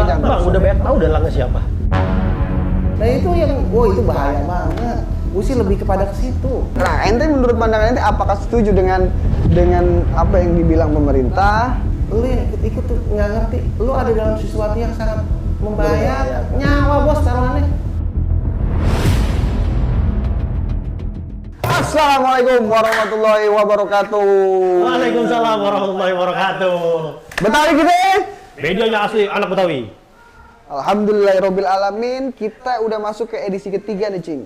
jangan. Bang, udah banyak tahu dalangnya siapa? Nah itu yang, itu bahaya banget. Gue sih lebih kepada ke situ. Nah, ente menurut pandangan ente apakah setuju dengan apa yang dibilang pemerintah? Lu yang ikut-ikut tuh nggak ngerti. Lu ada dalam sesuatu yang sangat membahayakan nyawa bos taruhannya. Assalamualaikum warahmatullahi wabarakatuh. Waalaikumsalam warahmatullahi wabarakatuh. Betawi kita. Medianya asli anak Betawi. Alhamdulillahirabbil alamin, kita udah masuk ke edisi ketiga nih, Cing.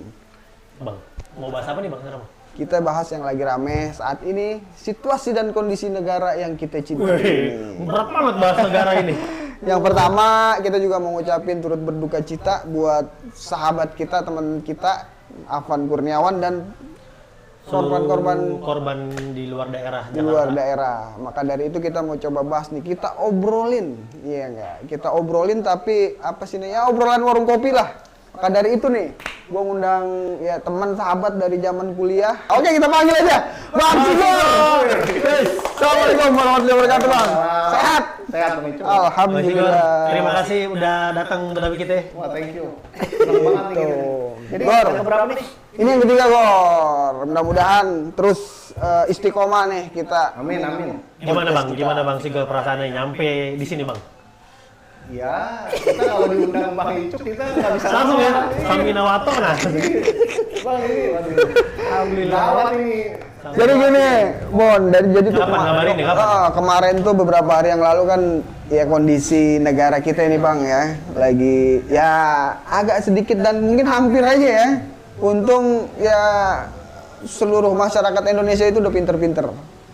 Bang, mau bahas apa nih Bang sekarang? Kita bahas yang lagi rame saat ini, situasi dan kondisi negara yang kita cintai. Berat banget bahas negara ini. Yang pertama, kita juga mau ngucapin turut berduka cita buat sahabat kita, teman kita, Afan Kurniawan dan korban di luar daerah di luar daerah. Maka dari itu kita mau coba bahas nih, kita obrolin, iya enggak? Kita obrolin tapi apa sih nih? Ya obrolan warung kopi lah. Maka dari itu nih, gua ngundang ya teman sahabat dari zaman kuliah. Oke, kita panggil aja Bang Sigor. Assalamualaikum warahmatullahi wabarakatuh, Bang. Sehat? Sehat, Bang Ico. Alhamdulillah. Terima kasih udah datang Betawi kita. Wah, thank you. Senang banget nih gini. Jadi Gor, yang keberapa nih? ini yang ketiga, Gor. Mudah-mudahan terus istiqomah nih kita. Amin, amin. Gimana Bang Sigor perasaannya nyampe di sini Bang? Ya, kita kalau diundang Bang Icuk kita nggak bisa Langsung ya, Saminawato nah. Bang ini, waduh. Alhamdulillah. Gawat ini. Jadi gini, Bon, jadi tuh Ngabarin nih, kapan? kemarin tuh beberapa hari yang lalu kan ya kondisi negara kita ini Bang ya lagi ya agak sedikit dan mungkin hampir aja ya. Untung ya seluruh masyarakat Indonesia itu udah pinter-pinter.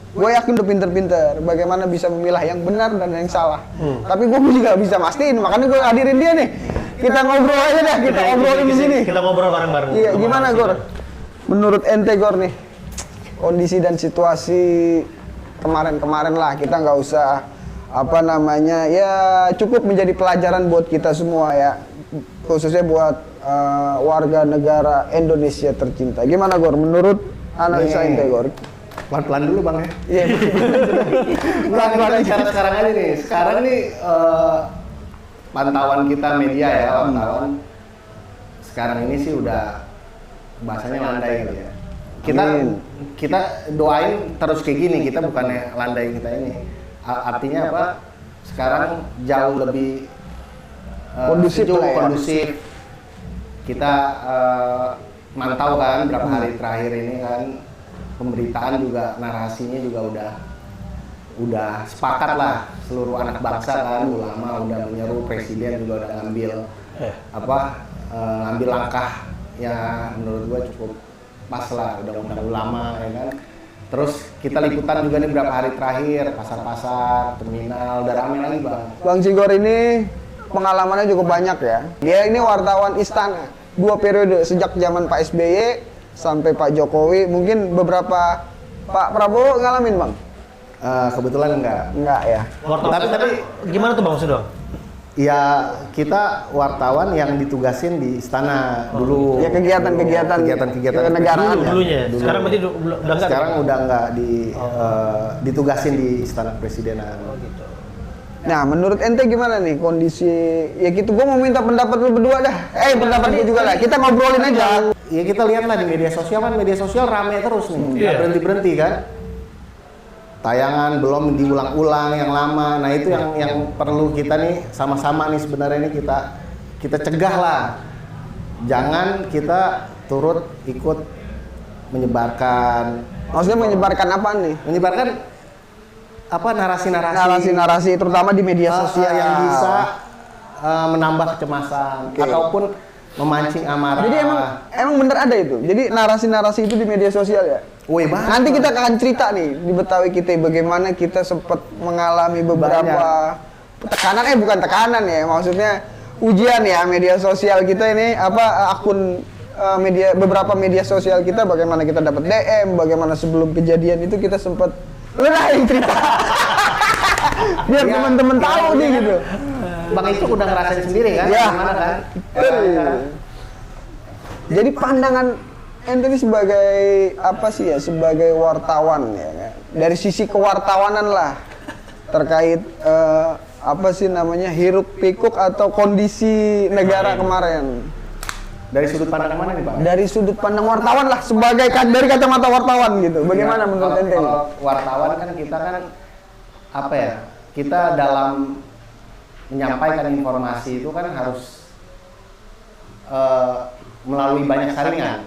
Gue yakin udah pinter-pinter bagaimana bisa memilah yang benar dan yang salah. Tapi gue juga bisa mastiin, makanya gue hadirin dia nih. Kita ngobrol aja dah, kita ngobrolin di sini. Kita ngobrol bareng-bareng. Iya, gimana Gor? Menurut ente Gor nih, kondisi dan situasi kemarin-kemarin lah, kita nggak usah apa namanya, ya cukup menjadi pelajaran buat kita semua ya, khususnya buat warga negara Indonesia tercinta. Gimana Gor? Menurut analisa ente Gor? Pelan-pelan dulu Bang ya. Iya. Pelan-pelan sekarang aja nih. Sekarang nih pantauan kita media ya, wartawan. Sekarang ini sih udah bahasanya landai gitu ya. Kita doain terus kayak gini, kita bukannya landai kita ini. Artinya apa? Sekarang jauh lebih Kondusif sejuk, lah ya. kondusif. Kita mantau kan berapa hari terakhir ini kan pemberitaan juga, narasinya juga udah sepakat lah seluruh anak bangsa kan, ulama udah menyeru, presiden juga udah ngambil ngambil langkah yang menurut gua cukup pas lah, undang-undang ulama ya kan. Terus kita liputan juga nih berapa hari terakhir, pasar-pasar, terminal, udah rame lagi Bang. Bang Sigor ini pengalamannya cukup banyak ya. Dia ini wartawan istana, 2 periode sejak zaman Pak SBY sampai Pak Jokowi. Mungkin beberapa Pak Prabowo ngalamin Bang? Kebetulan enggak ya. Tapi gimana tuh Bang Sudong? Ya kita wartawan yang ditugasin di istana dulu. Ya kegiatan-kegiatan kenegaraan ya. Dulunya. Sekarang berarti udah enggak. Sekarang udah enggak ditugasin di istana kepresidenan. Gitu. Nah, menurut ente gimana nih kondisi? Ya gitu, gue mau minta pendapat lu berdua dah. Pendapat gue juga lah. Kita ngobrolin aja. Ya kita lihat lah di media sosial kan, media sosial rame terus nih, nggak berhenti-berhenti kan. Tayangan belum diulang-ulang yang lama. Nah itu yang perlu kita nih sama-sama nih sebenarnya ini kita cegah lah. Jangan kita turut ikut menyebarkan. Maksudnya menyebarkan apa nih? Menyebarkan apa narasi-narasi terutama di media sosial yang bisa menambah kecemasan ataupun memancing amarah. Jadi emang bener ada itu. Jadi narasi-narasi itu di media sosial ya. Banget. Nanti kita akan cerita nih di Betawi kita bagaimana kita sempat mengalami beberapa tekanan, bukan tekanan ya, maksudnya ujian ya media sosial kita ini akun beberapa media sosial kita, bagaimana kita dapat DM, bagaimana sebelum kejadian itu kita sempat yang cerita. Biar teman-teman tahu nih gitu. Bang itu udah ngerasain sendiri kan? Ya. Gimana kan? Jadi pandangan ente ini sebagai apa sih ya, sebagai wartawan ya kan? Dari sisi kewartawanan lah terkait apa sih namanya hiruk pikuk atau kondisi negara kemarin? Dari sudut pandang mana nih Bang? Dari sudut pandang wartawan lah, sebagai dari kacamata wartawan gitu. Bagaimana Ya, menurut ente? kalau wartawan kan kita kan apa ya? Kita dalam menyampaikan informasi itu kan harus melalui banyak saringan.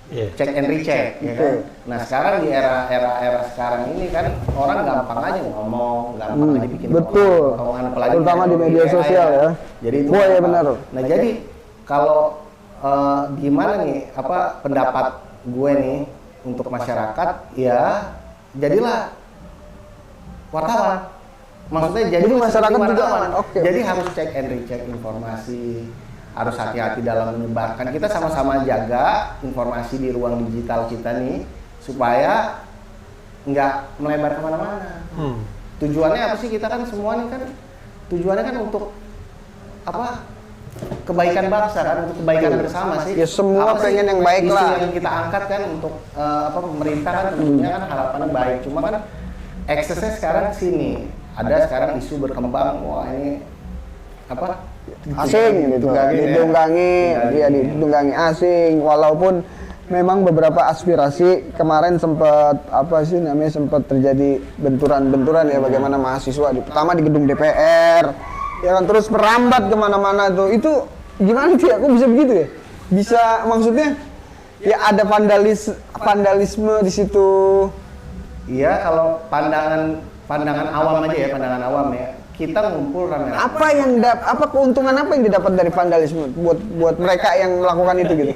Iya. Check and recheck, ya kan? Nah sekarang di era sekarang ini kan orang gampang aja ngomong, gampang aja bikin Betul. omongan, apalagi Terutama di media AI, sosial ya. Jadi itu Oh, iya gampang. benar. Nah jadi kalau gimana nih apa pendapat gue nih untuk masyarakat, ya jadilah wartawan. Maksudnya jadi masyarakat seperti juga, wartawan. oke. Jadi harus check and recheck informasi, harus hati-hati dalam menyebarkan. Kita sama-sama jaga informasi di ruang digital kita nih supaya nggak melebar kemana-mana. Tujuannya apa sih, kita kan semua nih kan tujuannya kan untuk apa, kebaikan bangsa kan, untuk kebaikan bersama sih. Ya, semua Apa sih pengen yang baik isu lah. yang kita angkat kan untuk apa, pemerintah kan tentunya kan harapannya baik, cuma kan eksesnya sekarang sini ada sekarang isu berkembang, wah ini apa, Asing gitu, ditunggangi, dia ditunggangi asing. Walaupun memang beberapa aspirasi kemarin sempat apa sih namanya, sempat terjadi benturan-benturan ya, bagaimana mahasiswa pertama di gedung DPR ya kan, terus merambat kemana-mana tuh. Itu gimana sih, aku bisa begitu ya, bisa, maksudnya ya ada vandalisme di situ. Iya, kalau pandangan awam aja ya, pandangan awam ya, kita ngumpul rame-rame. Apa keuntungan apa yang didapat dari vandalisme buat mereka yang melakukan itu gitu?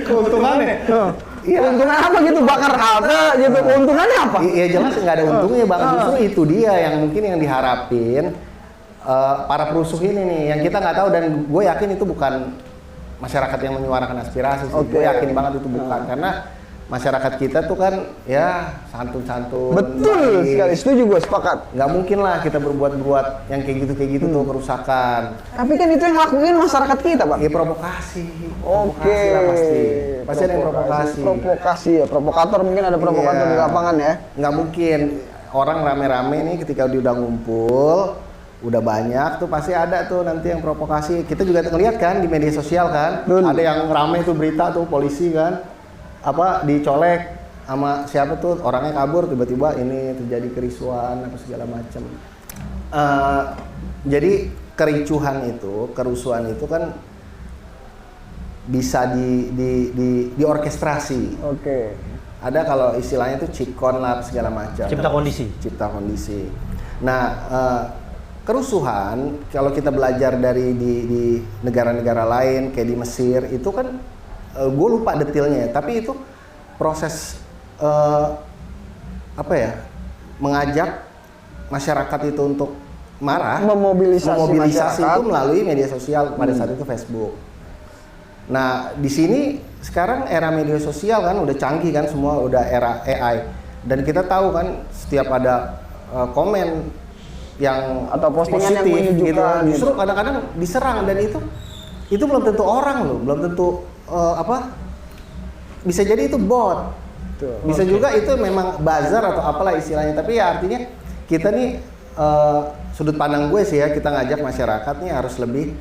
Keuntungannya? Iya. Keuntungan apa gitu, bakar halte gitu, keuntungannya apa? Iya jelas nggak ada untungnya Bang, justru itu dia yang mungkin yang diharapin para perusuh ini nih, yang kita nggak tahu, dan gue yakin itu bukan masyarakat yang menyuarakan aspirasi sih. Gue yakin banget itu bukan, karena masyarakat kita tuh kan ya santun-santun. Betul sekali, setuju gue, sepakat. Nggak mungkin lah kita berbuat yang kayak gitu tuh, kerusakan. Tapi kan itu yang lakuin masyarakat kita, Pak. Ya provokasi. Oke. Provokasi lah pasti ada yang provokasi. Provokasi ya, provokator, mungkin ada provokator Iya. di lapangan ya. Nggak mungkin orang rame-rame nih ketika dia udah ngumpul, udah banyak tuh pasti ada tuh nanti yang provokasi. Kita juga ngeliat kan di media sosial kan, Betul. ada yang rame tuh berita tuh polisi kan, apa dicolek sama siapa tuh, orangnya kabur, tiba-tiba ini terjadi kerisuan apa segala macam. Jadi kericuhan itu, kerusuhan itu kan bisa diorkestrasi. Oke. Ada kalau istilahnya itu cikon lah segala macam. Cipta kondisi. Nah, kerusuhan kalau kita belajar dari di negara-negara lain kayak di Mesir itu kan, gue lupa detailnya, tapi itu proses apa ya, mengajak masyarakat itu untuk marah, memobilisasi masyarakat itu melalui media sosial, pada saat itu Facebook. Nah, di sini sekarang era media sosial kan udah canggih kan, semua udah era AI, dan kita tahu kan setiap ada komen yang atau postingan yang positif menyejukkan gitu, justru gitu. kadang-kadang diserang, dan itu belum tentu orang loh, belum tentu bisa jadi itu bot, bisa juga itu memang buzzer atau apalah istilahnya. Tapi ya artinya kita nih, sudut pandang gue sih ya, kita ngajak masyarakat nih harus lebih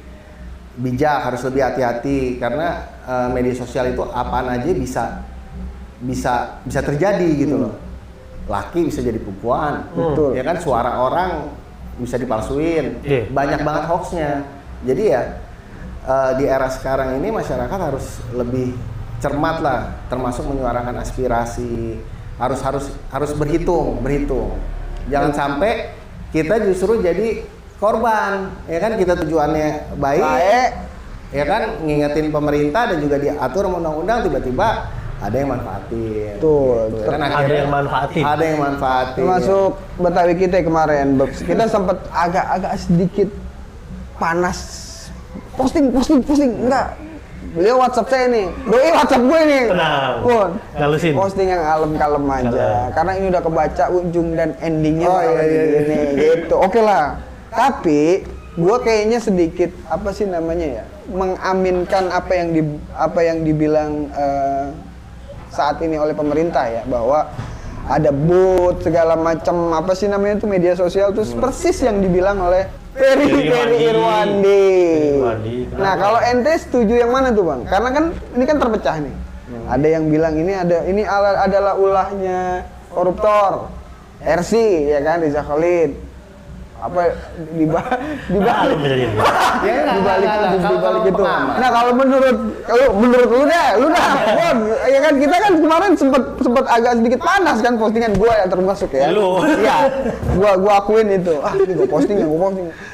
bijak, harus lebih hati-hati, karena media sosial itu apaan aja bisa terjadi gitu loh. Laki bisa jadi perempuan, Betul. ya kan, suara orang bisa dipalsuin, banyak banget hoaxnya. Jadi ya di era sekarang ini masyarakat harus lebih cermat lah, termasuk menyuarakan aspirasi, harus berhitung. Jangan sampai kita justru jadi korban, ya kan, kita tujuannya baik, ya kan, ngingetin pemerintah dan juga diatur undang-undang, tiba-tiba ada yang manfaatin. Betul. Gitu, ya kan, Ada yang manfaatin. Ada yang manfaatin. Termasuk Betawi kita kemarin, kita sempat agak sedikit panas. Posting, enggak. Beliau WhatsApp saya nih, doi WhatsApp gue nih. Tenang. Pun. Ngalusin. Posting yang kalem-kalem aja. Kalem. Karena ini udah kebaca ujung dan endingnya. Oh, iya. Ini, gitu. Oke lah. Tapi gue kayaknya sedikit apa sih namanya ya, mengaminkan apa yang dibilang saat ini oleh pemerintah ya, bahwa ada bot segala macam apa sih namanya itu media sosial terus persis yang dibilang oleh Ferry Irwandi. Nah, kalau ente setuju yang mana tuh, Bang? Karena kan ini kan terpecah nih. Ada yang bilang ini adalah ulahnya koruptor. RC ya kan, Riza Khalid. Apa dibalik itu. Nah, kalau menurut lu dah, Bon, ya kan kita kan kemarin sempat agak sedikit panas kan postingan gua yang termasuk ya. Iya. Gua akuin itu. Ini gua posting.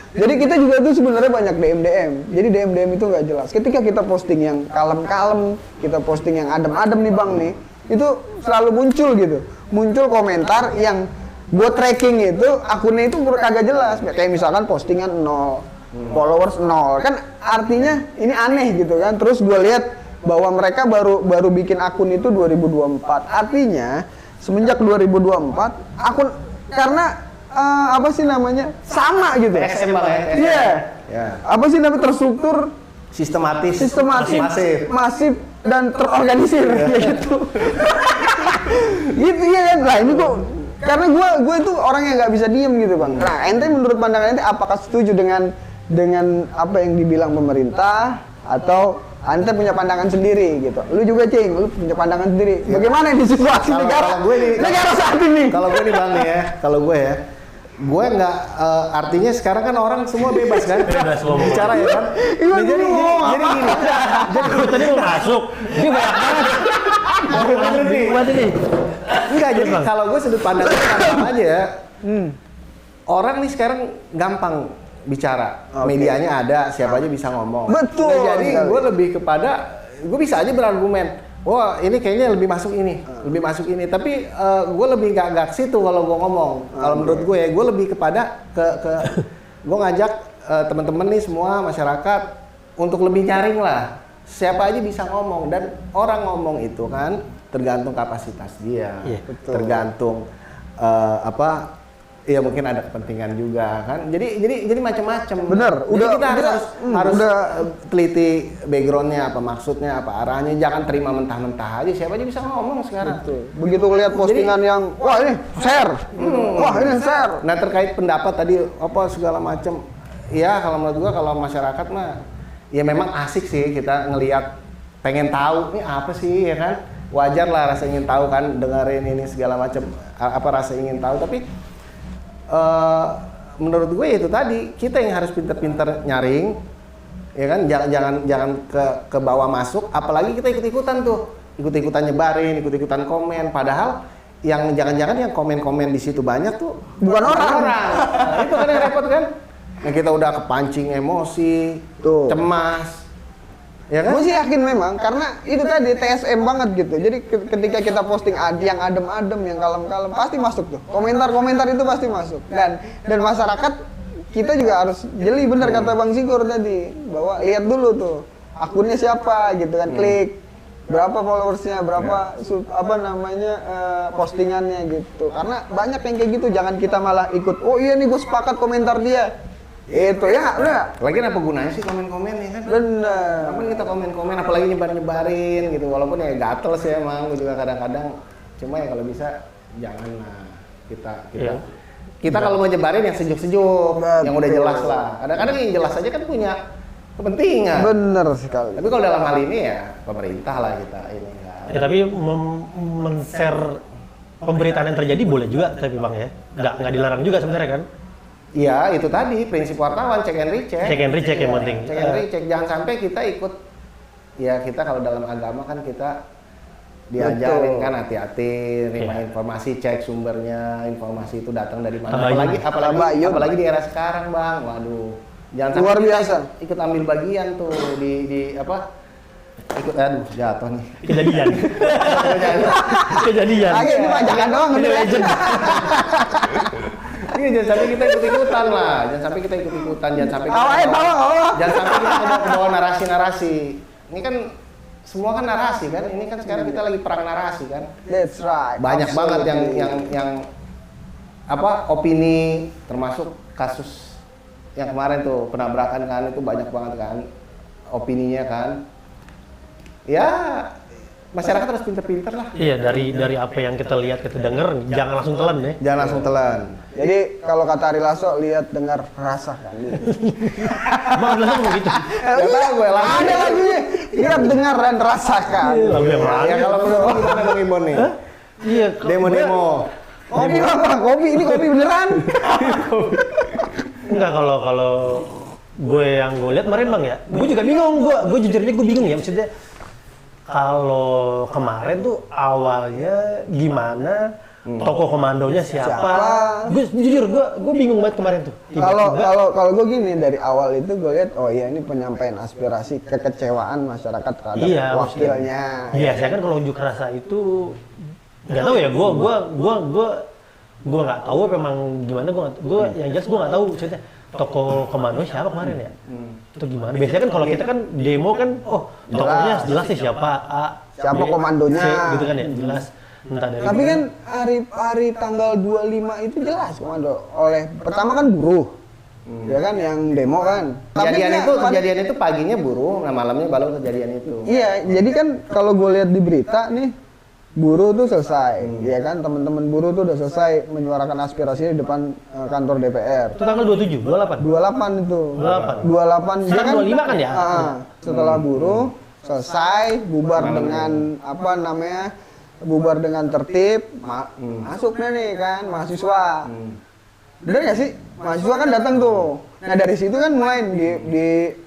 Jadi kita juga tuh sebenarnya banyak DM. Jadi DM itu nggak jelas. Ketika kita posting yang kalem-kalem, kita posting yang adem-adem nih Bang nih, itu selalu muncul gitu. Muncul komentar yang gue tracking itu akunnya itu kagak jelas, kayak misalkan postingan 0, followers 0, kan artinya ini aneh gitu kan. Terus gue lihat bahwa mereka baru bikin akun itu 2024, artinya semenjak 2024 akun karena apa sih namanya sama gitu. SM Bang ya. Iya. Apa sih namanya terstruktur, sistematis, masif dan terorganisir gitu. Gitu ya kan. Nah ini kok karena gue itu orang yang nggak bisa diem gitu Bang. Nah ente menurut pandangan ente apakah setuju dengan apa yang dibilang pemerintah atau ente punya pandangan sendiri gitu? Lu juga Cing, lu punya pandangan sendiri. Bagaimana di situasi negara saat ini? Kalau gue nih Bang nih ya, gue nggak artinya sekarang kan orang semua bebas kan bicara ya kan. Jadi gini. Jadi tadi mau masuk. Ini banyak banget nih. Enggak, jadi kalau gue sudut pandangnya gampang aja ya. Orang nih sekarang gampang bicara, medianya ada, siapa aja bisa ngomong. Betul. Nah, jadi gue lebih kepada, gue bisa aja berargumen, wah ini kayaknya lebih masuk ini. Tapi gue lebih gak ke situ kalau gue ngomong. Kalau menurut gue ya, gue lebih kepada gue ngajak teman-teman nih semua masyarakat untuk lebih nyaring lah. Siapa aja bisa ngomong, dan orang ngomong itu kan tergantung kapasitas dia, tergantung ya mungkin ada kepentingan juga kan. Jadi macam-macam. Bener. Kita harus teliti backgroundnya, apa maksudnya, apa arahnya. Jangan terima mentah-mentah aja. Siapa aja bisa ngomong sekarang. Betul. Begitu lihat postingan yang wah ini share, wah ini share. Nah terkait pendapat tadi apa segala macam. Ya kalau menurut gua kalau masyarakat mah ya memang asik sih kita ngelihat, pengen tahu ini apa sih ya kan. Wajar lah rasa ingin tahu kan, dengerin ini segala macam, apa rasa ingin tahu. Tapi menurut gue itu tadi kita yang harus pinter-pinter nyaring, ya kan, jangan ke bawah masuk. Apalagi kita ikut-ikutan nyebarin, ikut-ikutan komen. Padahal yang jangan-jangan yang komen-komen di situ banyak tuh bukan orang. Nah, itu kan yang repot kan. Nah, kita udah kepancing emosi, cemas. Ya kan? Gue sih yakin memang, karena itu tadi TSM banget gitu. Jadi ketika kita posting yang adem-adem, yang kalem-kalem, pasti masuk tuh. Komentar-komentar itu pasti masuk. Dan masyarakat kita juga harus jeli, bener kata Bang Sigor tadi, bahwa lihat dulu tuh akunnya siapa gitu kan, klik berapa followersnya, berapa postingannya gitu. Karena banyak yang kayak gitu, jangan kita malah ikut. Oh iya nih gue sepakat komentar dia. Itu ya, udah. Lagian apa gunanya sih komen-komen ya kan? Bener. Apa kita komen-komen, apalagi nyebarin gitu. Walaupun ya gatel sih emang, gue juga kadang-kadang. Cuma ya kalau bisa janganlah kita kalau mau nyebarin yang sejuk-sejuk, yang udah jelas lah. Kadang-kadang yang jelas aja kan punya kepentingan. Bener sekali. Tapi kalau dalam hal ini ya pemerintah lah kita ini. Ya, tapi men-share pemberitaan yang terjadi boleh juga, tapi Bang ya, nggak dilarang juga sebenarnya kan? Iya, itu tadi prinsip wartawan, cek and recheck. Cek and recheck yang penting. Cek and recheck, jangan sampai kita ikut. Ya kita kalau dalam agama kan kita diajarin kan hati-hati, terima informasi, cek sumbernya, informasi itu datang dari mana. Apalagi di era sekarang Bang, waduh. Jangan sampai luar biasa. Ikut ambil bagian tuh di apa? Jatuh nih. Kejadian. Lagi ini bajakan doang, ini legend. Iya, jangan sampai kita ikut-ikutan lah. Jangan sampai kita ikut-ikutan, jangan sampai kita bawa narasi-narasi. Ini kan semua kan narasi kan. Ini kan sekarang kita lagi perang narasi kan. That's right. Banyak banget yang opini, termasuk kasus yang kemarin tuh penabrakan kan, itu banyak banget kan opininya kan. Ya masyarakat harus pinter-pinter lah. Iya, dari apa yang kita lihat, kita dengar, jangan langsung telan ya. Jangan langsung telan. Jadi kalau kata Ari Lasso, lihat, dengar, rasakan. Bang Lasso ngomong gitu. Gak tau gue langsung. Ada lagi, lihat, dengar, dan rasakan. Lagu yang mana? Ya kalau menurut gimana Bang Imon nih? Iya, Demo-demo. Kopi apa? Kopi, ini kopi beneran. Enggak, kalau gue yang gue lihat kemarin Bang ya, gue juga bingung, gue jujur aja gue bingung ya, maksudnya kalau kemarin tuh awalnya gimana, tokoh komandonya siapa? Gue jujur gue bingung banget kemarin tuh. Kalau gue gini, dari awal itu gue lihat, oh iya ini penyampaian aspirasi, kekecewaan masyarakat terhadap wakilnya. Iya, saya kan kalau unjuk rasa itu nggak tahu ya, gue nggak tahu memang gimana, gue yang jelas gue nggak tahu maksudnya tokoh komando siapa kemarin ya, itu gimana? Biasanya kan kalau kita kan demo kan, tokohnya jelas sih siapa A, siapa B, komandonya, C, gitu kan ya, jelas. Entah dari tapi kan hari tanggal 25 itu jelas komando oleh pertama kan buruh, ya kan yang demo kan. Kejadian itu paginya buruh, nah malamnya baru kejadian itu. Iya, jadi kan kalau gue lihat di berita nih, buruh tuh selesai, ya kan, teman-teman buruh tuh udah selesai menyuarakan aspirasinya di depan kantor DPR. itu tanggal 27, 28? 28 itu. 28. 28. Dia Sekarang 25 kan ya? Setelah buruh selesai, bubar dengan bubar dengan tertib, masuknya nih kan mahasiswa. Bener nggak sih? Mahasiswa kan datang tuh. Nah dari situ kan mulai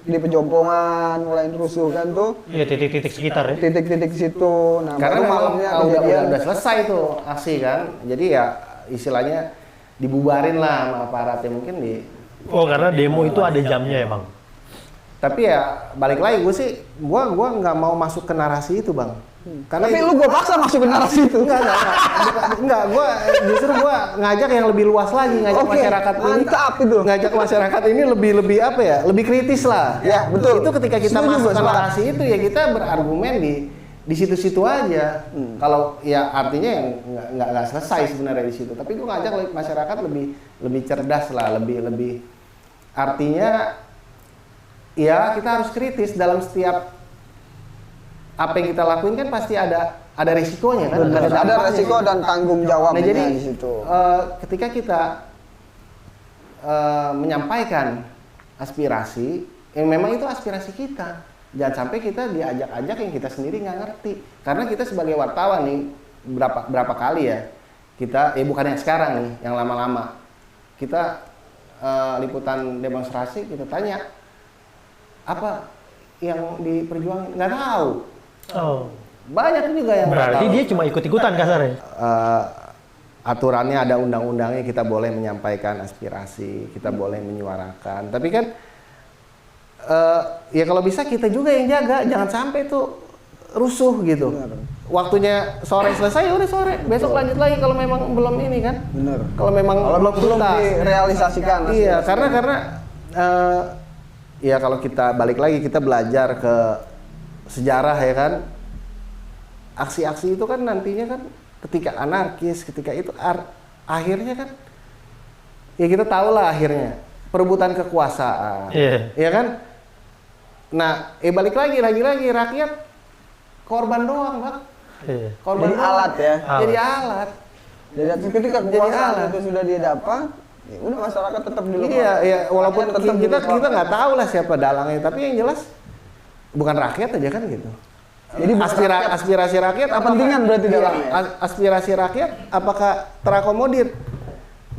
di pejompongan, mulai rusuh kan tuh. Iya, titik-titik sekitar ya. Titik-titik situ. Nah Karena baru malamnya kejadian. udah selesai tuh aksi kan. Jadi ya istilahnya dibubarin lah sama aparatnya mungkin di. Oh, karena demo itu ada jamnya ya Bang? Tapi ya balik lagi gue nggak mau masuk ke narasi itu Bang. Karena Tapi lu gue paksa masuk ke narasi itu. Enggak, justru gue ngajak yang lebih luas lagi, ngajak masyarakat ini. Mantap itu. Ngajak masyarakat ini lebih apa ya? Lebih kritis lah. Ya, betul. Itu ketika kita Setuju, masuk ke Bang. narasi itu ya kita berargumen di situ-situ aja. Kalau ya artinya yang nggak selesai sebenarnya di situ. Tapi gue ngajak masyarakat lebih cerdas lah, lebih artinya ya kita harus kritis dalam setiap apa yang kita lakuin kan pasti ada risikonya kan. Ada resiko dan tanggung jawabnya Nah jadi di situ. ketika kita menyampaikan aspirasi, yang memang itu aspirasi kita. Jangan sampai kita diajak-ajak yang kita sendiri nggak ngerti. Karena kita sebagai wartawan nih berapa kali ya kita, bukan yang sekarang nih, yang lama-lama kita liputan demonstrasi kita tanya apa yang diperjuangin, nggak tahu. Oh. Banyak juga yang Berarti dia cuma ikut-ikutan kasarnya. Aturannya ada undang-undangnya, kita boleh menyampaikan aspirasi, kita boleh menyuarakan. Tapi kan ya kalau bisa kita juga yang jaga, jangan sampai tuh rusuh gitu. Benar. Waktunya sore selesai, ya udah sore. Besok lanjut lagi kalau memang belum ini kan. Bener. Kalau memang belum tuntas. direalisasikan. Iya, karena ya kalau kita balik lagi kita belajar ke sejarah ya kan, aksi-aksi itu kan nantinya kan ketika anarkis, ketika itu akhirnya kan ya kita tahu lah akhirnya perebutan kekuasaan, ya kan. Nah, balik lagi rakyat korban doang Bang, korban Jadi doang. alat ya. Jadi alat. Jadi ketika kekuasaan itu sudah dia dapat, ya udah masyarakat tetap di luar. Iya, walaupun Rakyat tetap kita nggak tahu lah siapa dalangnya, tapi yang jelas bukan rakyat aja kan gitu. Jadi aspirasi rakyat kepentingan berarti dalangnya. Aspirasi rakyat apakah terakomodir?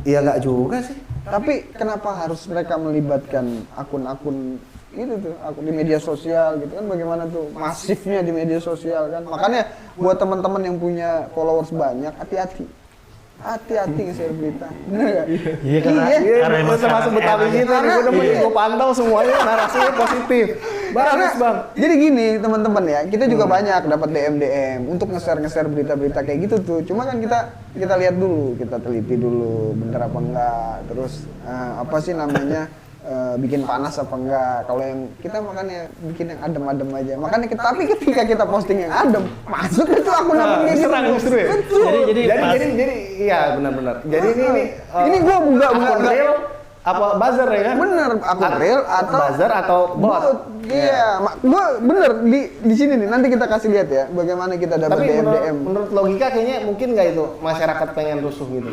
Iya nggak juga sih. Tapi kenapa harus mereka melibatkan akun-akun itu tuh, akun di media sosial gitu kan, bagaimana tuh masifnya di media sosial kan. Makanya buat teman-teman yang punya followers banyak, hati-hati nge-share berita. Bener gak? Iya, karena emang termasuk Betawi gitu, gue pantau semuanya narasinya positif. Bagus Bang. Jadi gini teman-teman ya, kita juga banyak dapat DM untuk nge-share berita-berita kayak gitu tuh. Cuma kan kita lihat dulu, kita teliti dulu bener apa enggak, terus apa sih namanya, bikin panas apa enggak. Kalau yang kita makanya bikin yang adem-adem aja. Makanya tapi ketika kita posting yang adem, masuk itu akun-akun kayak gitu. Serang justru ya. Betul. Jadi iya benar-benar. Jadi ini ini gua enggak akun real apa buzzer ya kan? Bener, akun real atau buzzer atau bot. Iya, gua bener di sini nih. Nanti kita kasih lihat ya bagaimana kita dapat Tapi DM. menurut logika kayaknya mungkin nggak itu masyarakat pengen rusuh gitu,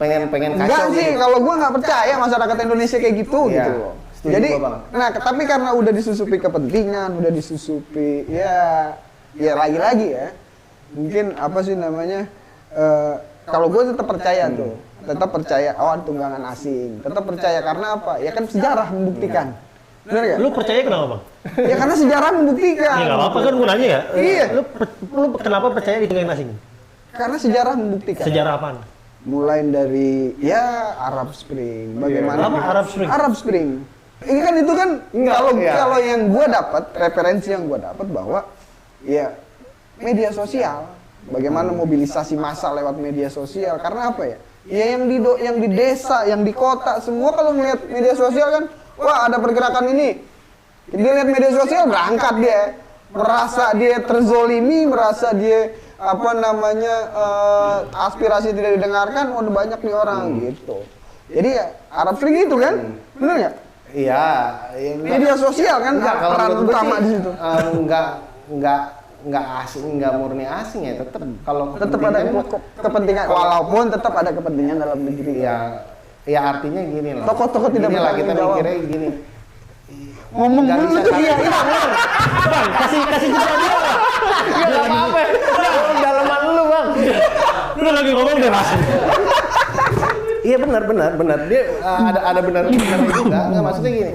pengen kacau. Enggak sih, gitu. kalau gua nggak percaya masyarakat Indonesia kayak gitu Iya, gitu. setuju Jadi, gua, Bang. nah tapi karena udah disusupi kepentingan, udah disusupi ya lagi-lagi ya. Mungkin apa sih namanya? Kalau gue tetap percaya tuh, tetap percaya tunggangan asing, tetap percaya karena apa? Ya kan sejarah membuktikan. Benar nggak? Lu percaya kenapa bang? Ya karena sejarah membuktikan. Ya nggak apa-apa kan gue nanya ya. Iya. Lu kenapa percaya di tunggangan asing? Karena sejarah membuktikan. Sejarah apaan? Mulai dari ya Arab Spring, bagaimana? Apa Arab Spring? Arab Spring. Ini kan itu kan kalau yang gue dapat referensi yang gue dapat bahwa ya media sosial, bagaimana mobilisasi massa lewat media sosial. Karena apa ya? Ya yang di desa, yang di kota, semua kalau melihat media sosial kan, wah ada pergerakan ini. Dia lihat media sosial berangkat dia, merasa dia terzolimi, merasa dia apa namanya aspirasi tidak didengarkan, udah banyak nih orang gitu. Jadi ya Arab Spring itu kan, bener nggak? Iya, Media sosial kan kalau peran menurut gue utama sih, di situ. Nggak asing, nggak murni asing ya, tetap kalau Tetap ada kepentingan, walaupun tetap ada kepentingan dalam negeri. ya artinya gini loh. Tokoh-tokoh tidak Gini lah, bertanggung kita jawab. mikirnya gini. Ngomong Nggak dulu bisa tuh salah. iya. Bang, kasih jeda dia. Nggak apa-apa. Dalaman lu bang. Lu lagi ngomong deh mas. Iya benar. Dia ada benar juga. Nggak maksudnya gini.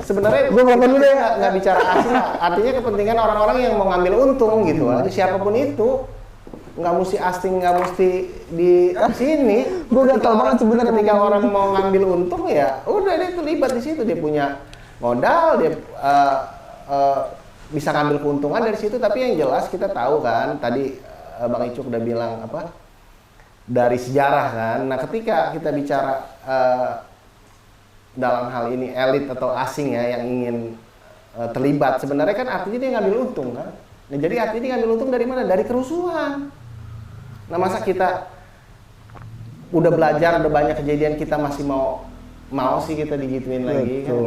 Sebenarnya Gua ngomong dulu deh. nggak bicara asing lah. Artinya kepentingan orang-orang yang mau ngambil untung gitu aja. Siapapun itu nggak mesti asing, nggak mesti di sini. Gua gatal banget sebenarnya. Ketika orang mau ngambil untung ya, udah dia terlibat di situ. Dia punya modal, dia bisa ngambil keuntungan dari situ. Tapi yang jelas kita tahu kan, tadi Bang Icuk udah bilang apa? Dari sejarah kan. Nah, ketika kita bicara dalam hal ini elit atau asing ya yang ingin terlibat, sebenarnya kan artinya dia ngambil untung kan. Nah, jadi artinya dia ngambil untung dari mana? Dari kerusuhan. Nah, masa kita udah belajar, udah banyak kejadian, kita masih mau sih kita digituin lagi kan.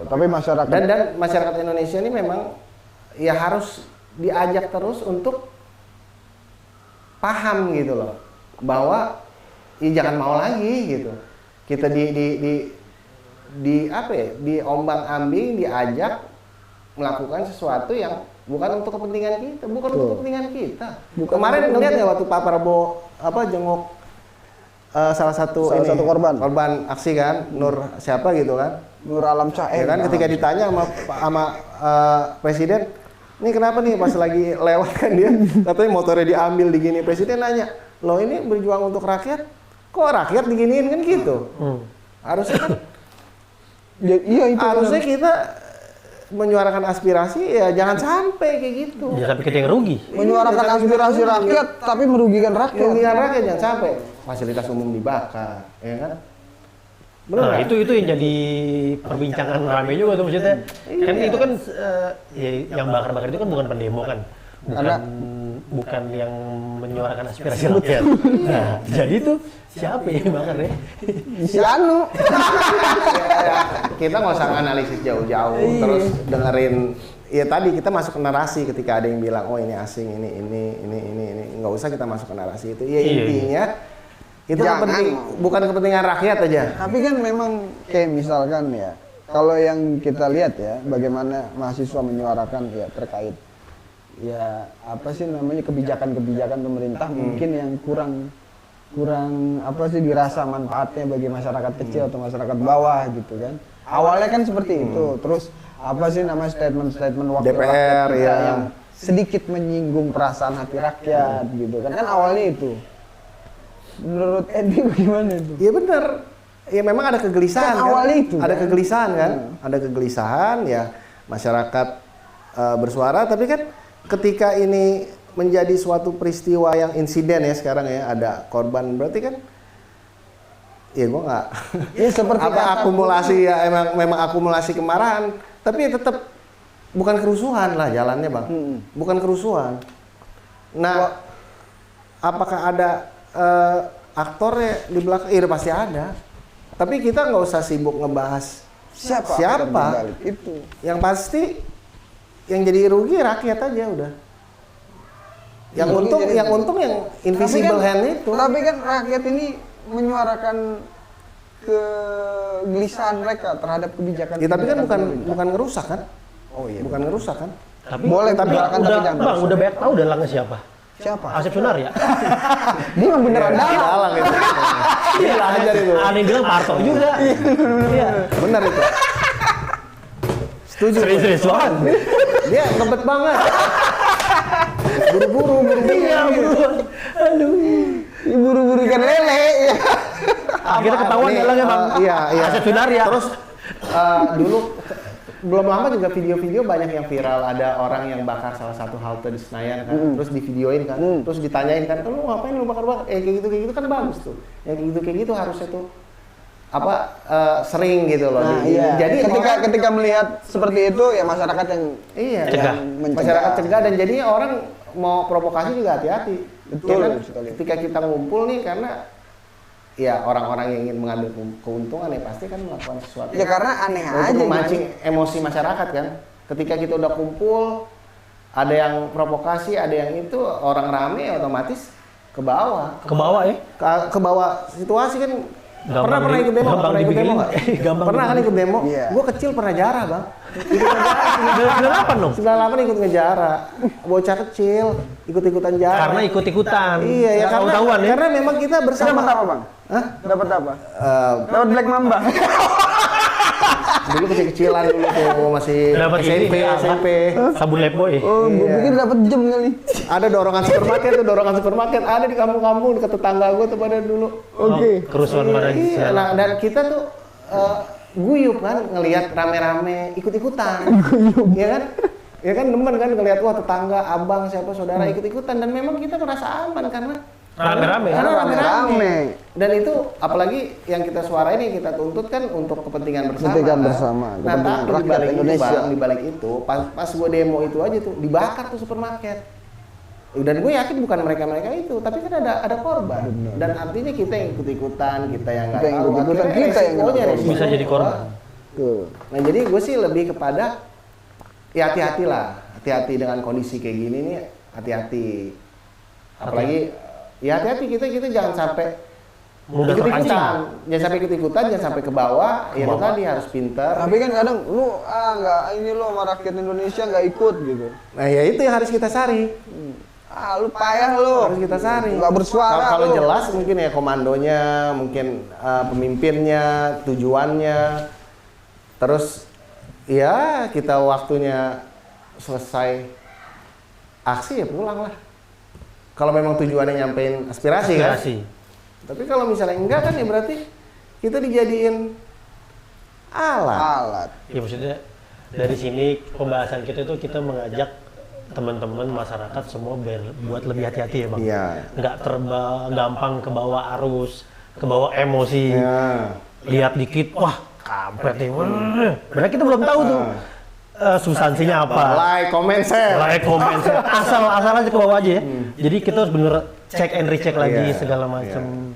Tapi masyarakat Dan masyarakat Indonesia ini memang ya harus diajak terus untuk paham gitu loh, bahwa ya jangan mau lagi gitu. Kita diombang-ambing, diajak melakukan sesuatu yang bukan untuk kepentingan kita, untuk kepentingan kita. Kemarin ngeliat ya waktu Pak Prabowo jenguk salah satu korban aksi kan, Nur siapa gitu kan, Nur Alam Syah ya kan, ketika ditanya sama presiden, ini kenapa nih pas lagi lewat kan dia katanya motornya diambil digini, presiden nanya, loh ini berjuang untuk rakyat, kok rakyat diginiin kan gitu. Harusnya kan ya, iya itu harusnya kita menyuarakan aspirasi ya jangan sampai kayak gitu. Ya sampai kita yang rugi. menyuarakan aspirasi rakyat tapi merugikan rakyat. Merugikan rakyat jangan sampai fasilitas umum dibakar, ya kan? Benar Nah, nggak? itu yang jadi perbincangan rame juga tuh maksudnya. Kan itu kan ya, yang bakar-bakar itu kan bukan pendemo kan. Bukan yang menyuarakan aspirasi rakyat. Nah, jadi tuh siapa yang bakar ya? Si Anu. Kita nggak usah analisis jauh-jauh, terus dengerin. Ya tadi kita masuk ke narasi ketika ada yang bilang, oh ini asing, ini, nggak usah kita masuk ke narasi itu. Ya intinya itu kan penting, bukan kepentingan rakyat aja. Tapi kan memang kayak misalkan ya, kalau yang kita lihat ya, bagaimana mahasiswa menyuarakan ya terkait ya apa sih namanya kebijakan-kebijakan pemerintah mungkin yang kurang apa sih dirasa manfaatnya bagi masyarakat kecil atau masyarakat bawah gitu kan. Awalnya kan seperti itu, terus apa sih namanya statement-statement wakil DPR rakyat kita ya, yang sedikit menyinggung perasaan hati rakyat gitu kan awalnya itu. Menurut Edi bagaimana itu? Iya benar. Ya memang ada kegelisahan kan. Awalnya itu ada kan? kegelisahan kan? Ada kegelisahan ya masyarakat bersuara, tapi kan ketika ini menjadi suatu peristiwa yang insiden ya sekarang ya, ada korban, berarti kan ya gua nggak Ya seperti akumulasi ya memang akumulasi kemarahan, tapi ya tetap bukan kerusuhan lah jalannya bang, bukan kerusuhan. Nah, apakah ada aktornya di belakang? Iya pasti ada. Tapi kita nggak usah sibuk ngebahas Siapa? Siapa? aktor di balik itu? yang pasti yang jadi rugi rakyat aja udah. Yang Rugi untung jadi- yang untung yang invisible hand itu. Tapi kan rakyat ini menyuarakan kegelisahan mereka terhadap kebijakan. Ya tapi kan kebijakan bukan pemerintah. bukan ngerusak kan? Oh iya. Bukan ngerusak kan? Tapi Boleh tapi menyuarakan, tapi udah jangan bang rusak. udah banyak tahu dalangnya siapa? Siapa? Asep Sunar ya. Dia emang beneran dalang. Dalang itu. Gila aja itu. Ada yang bilang Parto juga. Iya. Benar itu. Setuju. gue. Serius banget. Dia ngebet banget. Buru-buru. Iya buruan. Aduh. Buru-buru ikan lele. Ya. Akhirnya ketahuan Nih, dalangnya bang. iya. Asep Sunar ya. Terus dulu belum lama juga video-video banyak yang viral, ada orang yang bakar salah satu halte di Senayan kan, terus divideoin kan, terus ditanyain kan, lu ngapain lu bakar-bakar? Kayak gitu kan bagus tuh. Yang kayak gitu harusnya tuh sering gitu loh. Nah, iya. Jadi ketika melihat seperti itu ya masyarakat yang iya, Cegah. masyarakat cegah, dan jadinya orang mau provokasi juga hati-hati. Betul, Ya kan? sekali. Ketika kita ngumpul nih, karena ya orang-orang yang ingin mengambil keuntungan ya pasti kan melakukan sesuatu. ya karena aneh untuk aja. memancing emosi masyarakat kan. Ketika kita udah kumpul, ada yang provokasi, ada yang itu, orang rame otomatis ke bawah. Ke bawah ya. Ke bawah situasi kan. Gampang Pernah ikut demo? gampang Pernah ikut dibikin. demo nggak? Gampang Pernah kan ikut demo? Iya. Gue kecil pernah jarah bang. Ikut ngejarah. 98 dong. 98 ikut ngejarah. Bocah kecil ikut-ikutan jarah. Karena ikut-ikutan. Iya ya, Nggak tahu-tahuan ya. karena memang kita bersama. Dapat apa bang? Hah? Dapat apa? Eh, Dapat Black Mamba. dulu kecil-kecilan dulu tuh masih Dapat SMP, ini, SMP. Sabun Lefboy. Oh, gue Iya. pikir dapat jam kali. Ada dorongan supermarket ada di kampung-kampung dekat tetangga gue tuh pada dulu. Oke. Kerusuhan pada Iya, nah, dan kita tuh guyup kan ngelihat rame-rame ikut-ikutan. Iya kan? Ya kan demen kan ngelihat wah tetangga, abang, siapa saudara ikut-ikutan, dan memang kita merasa aman karena Rame-rame. Karena Rame-rame. rame-rame. Dan itu apalagi yang kita suarain, yang kita tuntut kan untuk kepentingan bersama. Kepentingan kan? bersama, Nah, kepentingan tapi rakyat dibalik itu, Indonesia. Bang, dibalik itu, pas gue demo itu aja tuh dibakar tuh supermarket. Dan gue yakin bukan mereka itu, tapi kan ada korban. Dan artinya kita yang ikut-ikutan, kita yang nggak Kita yang tahu. ikut-ikutan, akhirnya kita yang nggak resikonya, tahu. Bisa jadi korban. Tuh. Nah jadi gue sih lebih kepada ya hati-hati dengan kondisi kayak gini nih, hati-hati. Apalagi ya hati-hati kita jangan sampai Mudah ikut-ikutan, terpancing. jangan sampai ikut-ikutan, jangan sampai ke bawah. Ya itu bawah. tadi harus pintar. Tapi kan kadang lu nggak ini lo sama rakyat Indonesia nggak ikut gitu. Nah ya itu yang harus kita cari, Lu payah lu. harus kita cari. Nggak bersuara. Kalau lu. jelas mungkin ya komandonya, mungkin pemimpinnya, tujuannya. Terus ya kita waktunya selesai aksi ya pulang lah. Kalau memang tujuannya nyampein aspirasi kan. Aspirasi. Tapi kalau misalnya enggak kan ya berarti kita dijadiin alat. Alat. Ya maksudnya dari sini pembahasan kita itu kita mengajak teman-teman masyarakat semua buat lebih hati-hati ya bang. Iya. Nggak gampang ke bawah arus, ke bawah emosi. Ya. Lihat dikit, wah kampret nih. Padahal kita belum tahu tuh substansinya apa. Like, comment, share. Like, comment, share. asal aja ke bawah aja ya. Jadi kita harus bener check and recheck lagi Iya, segala macam.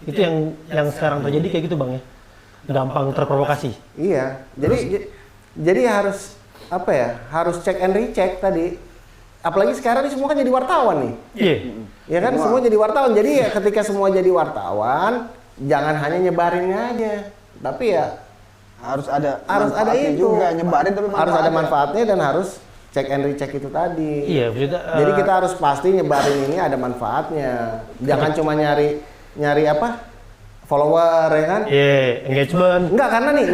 Itu yang sekarang terjadi kayak gitu bang ya. Gampang terprovokasi. Iya. Jadi harus apa ya? Harus check and recheck tadi. Apalagi sekarang ini semua kan jadi wartawan nih. Iya. Ya kan semua jadi wartawan. Jadi ya ketika semua jadi wartawan, jangan hanya nyebarinnya aja. Tapi ya Harus ada itu manfaatnya juga nyebarin tapi harus ada manfaatnya. manfaatnya, dan harus check and recheck itu tadi. Iya, maksudnya Jadi kita harus pasti nyebarin ini ada manfaatnya. Jangan cuma nyari apa? Follower ya kan? iya, engagement. Enggak, karena nih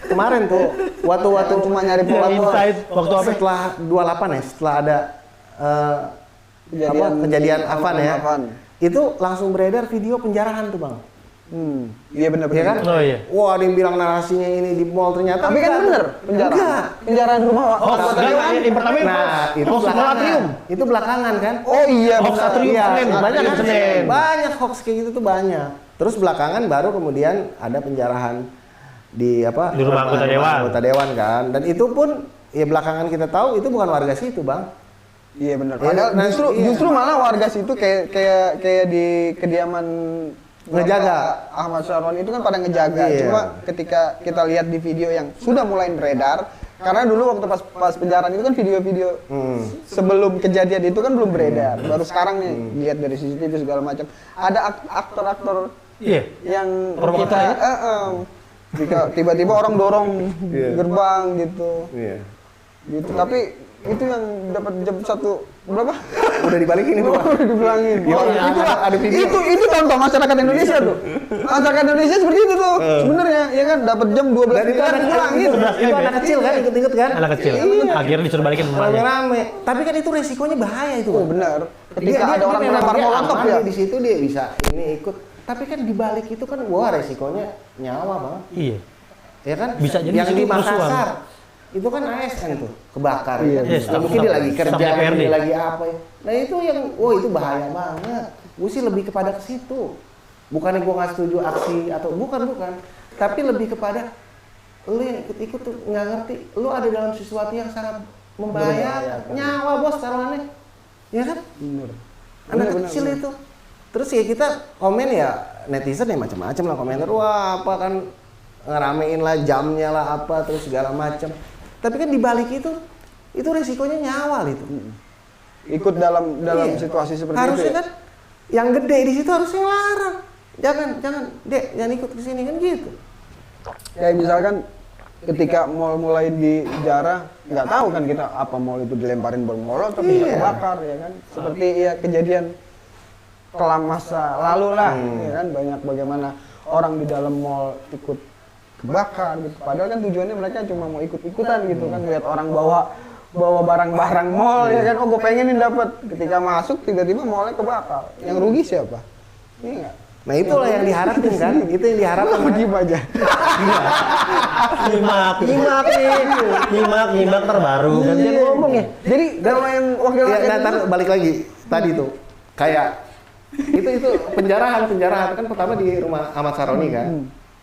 kemarin tuh waktu Cuma nyari follower. Insight waktu apa? setelah 28 ya, setelah ada kejadian Afan ya. Afan. Itu langsung beredar video penjarahan tuh, Bang. Iya benar Iya kan? Oh iya. Wah, ada yang bilang narasinya ini di mall, ternyata Tapi kan enggak. bener penjara. Enggak. Penjaraan rumah Hoax, anggota enggak, dewan. yang pertama itu Nah, itu hoax belakangan. Atrium. Itu belakangan kan? Oh iya Hoax benar. Atrium. Iya, Senin, banyak kan? Senin. Banyak hoax kayak gitu tuh banyak. Terus belakangan baru kemudian ada penjarahan di apa? Di rumah anggota dewan. Anggota dewan kan. Dan itu pun ya belakangan kita tahu itu bukan warga situ, Bang. Iya benar. Iya, Padahal nah, justru iya. justru malah warga situ kayak di kediaman Ngejaga. Ahmad Syaroni itu kan pada ngejaga. Iya. Cuma ketika kita lihat di video yang sudah mulai beredar, karena dulu waktu pas penjarahan itu kan video-video sebelum kejadian itu kan belum beredar. Baru sekarang nih lihat dari CCTV segala macam. Ada aktor-aktor Iya. yang Provokator kita ya? jika tiba-tiba orang dorong Iya. gerbang gitu. Iya. Gitu. Tapi itu yang dapat jam 1 berapa? Udah dibalikin itu, Pak. Udah dibilangin. Iya, ada video. Itu contoh masyarakat Indonesia tuh. Masyarakat Indonesia seperti itu tuh. Sebenarnya ya kan dapat jam 12 Dan itu anak dibilangin. itu anak kecil kan, ikut-ikut kan? Anak kecil. Iya. Akhirnya disuruh balikin ke mamanya. Rame-rame. Tapi kan itu resikonya bahaya itu. Oh Pak. benar. Ketika Dia ada orang memang melempar dia molotov aman, ya. Di situ dia bisa ini ikut. Tapi kan di balik itu kan wah resikonya nyawa, Bang. Iya. Ya kan? Bisa jadi yang di kerusuhan. Makassar itu kan ASN tuh kebakar. Iya, ya. iya. Mungkin dia lagi kerja, Staf DPRD. dia lagi apa ya. Nah itu yang, wah itu bahaya banget. Gue sih lebih kepada ke situ. Bukannya gue nggak setuju aksi atau bukan. Tapi lebih kepada lu yang ikut-ikut tuh nggak ngerti. Lu ada dalam sesuatu yang sangat membahayakan. Nyawa bos taruhannya. Ya kan? Benar. Anak Benar, kecil benar. itu. Terus ya kita komen ya netizen ya macam-macam lah komentar. Wah apa kan ngeramein lah jamnya lah apa terus segala macam. Tapi kan dibalik itu resikonya nyawa itu. Ikut dalam Iya. situasi seperti harusnya itu. kan yang gede di situ harusnya larang. Jangan Dek, jangan ikut ke sini kan gitu. Kayak misalkan ketika mall mulai dijarah, nggak tahu kan kita apa mall itu dilemparin bom molotov, bisa Iya. kebakar ya kan. Seperti ya kejadian kelam masa lalu lah, ya kan banyak bagaimana orang di dalam mall ikut kebakar gitu. Padahal kan tujuannya mereka cuma mau ikut-ikutan gitu kan, lihat orang bawa barang-barang mall ya kan. Oh, gue pengenin dapat. Ketika masuk tiba-tiba mallnya kebakar. Yang rugi siapa? Iya nggak? Nah itulah yang diharapin kan. Itu yang diharapkan. Lu diem aja. Nyimak terbaru. Ganti ngomong ya. Jadi kalau yang wakil Ya, rakyat nah, itu- ntar balik lagi tadi tuh kayak itu penjarahan kan pertama di rumah Ahmad Syaroni kan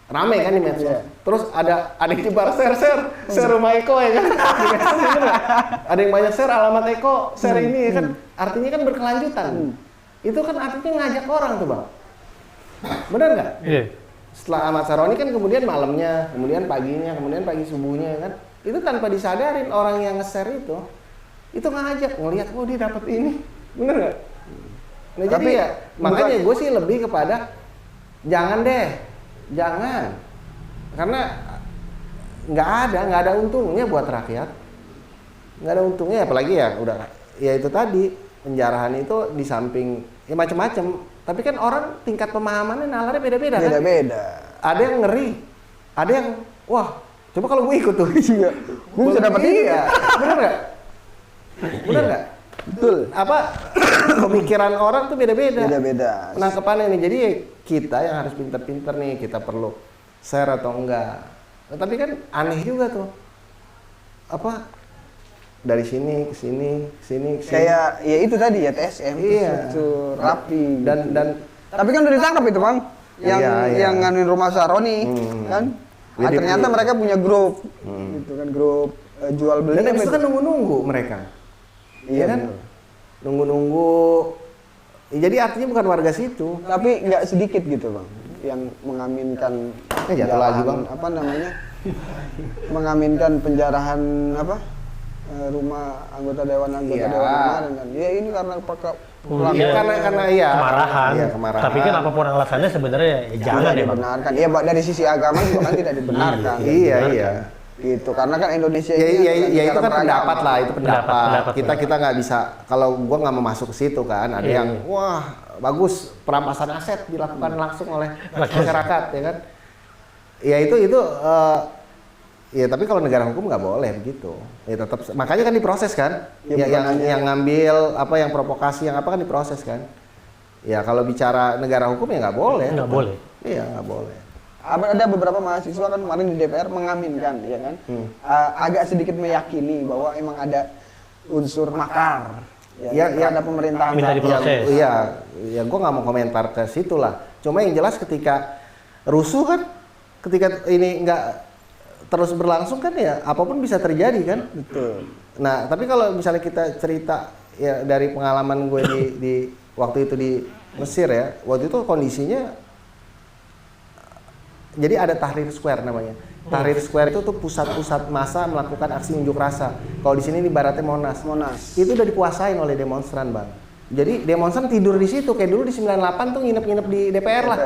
rame kan di medsos. Iya. Terus ada yang nyebar share rumah Eko ya kan. Di medsos bener nggak? Ada yang banyak share alamat Eko, share ini ya kan. Artinya kan berkelanjutan. Itu kan artinya ngajak orang tuh bang. Bener nggak? Iya. Setelah Ahmad Syaroni kan kemudian malamnya, kemudian paginya, kemudian pagi subuhnya kan. Itu tanpa disadarin orang yang nge-share itu ngajak ngelihat oh dia dapat ini. Bener nggak? Nah, Tapi jadi ya makanya bukan- gue sih lebih kepada jangan karena nggak ada untungnya buat rakyat, nggak ada untungnya apalagi ya udah ya itu tadi penjarahan itu di samping ya macam-macam tapi kan orang tingkat pemahamannya nalarnya beda-beda kan. beda-beda. Ada yang ngeri, ada yang wah coba kalau gue ikut tuh Iya. Gue bisa dapat ini ya bener nggak Iya. Betul. apa pemikiran orang tuh beda-beda. Beda-beda. Penangkapannya nih, jadi kita yang harus pinter-pinter nih, kita perlu share atau enggak. Nah, tapi kan aneh juga tuh, apa dari sini ke sini, ke sini. Kayak ya itu tadi ya TSM, Iya. struktur rapi. dan Tapi kan udah ditangkap itu bang, yang Iya, iya. yang nganuin rumah Syaroni, kan? Ah, Widip, ternyata widip. mereka punya grup, gitu kan grup jual beli. dan habis itu apa kan nunggu-nunggu mereka, Iya kan? bener. Nunggu-nunggu. Ya, jadi artinya bukan warga situ. Tapi nggak sedikit gitu bang, yang mengaminkan Jatuh lagi, Bang. apa namanya, mengaminkan penjarahan apa rumah anggota dewan Iya. kemarin kan. Ya ini karena pakai Iya. Karena iya. Kemarahan. Iya, kemarahan. Tapi kan apapun alasannya sebenarnya ya jangan tidak ya bang. dibenarkan. Iya Pak, dari sisi agama juga kan tidak dibenarkan. Iya. Gitu, karena kan Indonesia Ya, ini ya, kan ya itu negara kan beragama. pendapat lah, itu pendapat. Pendapat. Kita nggak bisa, kalau gua nggak mau masuk ke situ kan, ada Iya. yang wah bagus perampasan aset dilakukan langsung oleh masyarakat, ya kan? Ya itu ya tapi kalau negara hukum nggak boleh begitu. Ya tetap, makanya kan diproses kan? Ya, Ya, bukan yang hanya- yang ngambil apa yang provokasi yang apa kan diproses kan? Ya kalau bicara negara hukum ya nggak boleh. Nggak boleh. Iya nggak boleh. Ada beberapa mahasiswa kan kemarin di DPR mengaminkan, ya kan? Agak sedikit meyakini bahwa emang ada unsur makar. Ya, ada pemerintahan. Minta diproses. Iya, ya gue nggak mau komentar ke situ lah. Cuma yang jelas ketika rusuh kan, ketika ini nggak terus berlangsung kan ya apapun bisa terjadi kan. Betul. Nah tapi kalau misalnya kita cerita ya dari pengalaman gue di waktu itu di Mesir ya, waktu itu kondisinya jadi ada Tahrir Square namanya. Tahrir Square itu tuh pusat-pusat massa melakukan aksi unjuk rasa. Kalau di sini ibaratnya Monas. Itu udah dikuasain oleh demonstran, Bang. Jadi demonstran tidur di situ kayak dulu di 98 tuh nginep-nginep di DPR lah.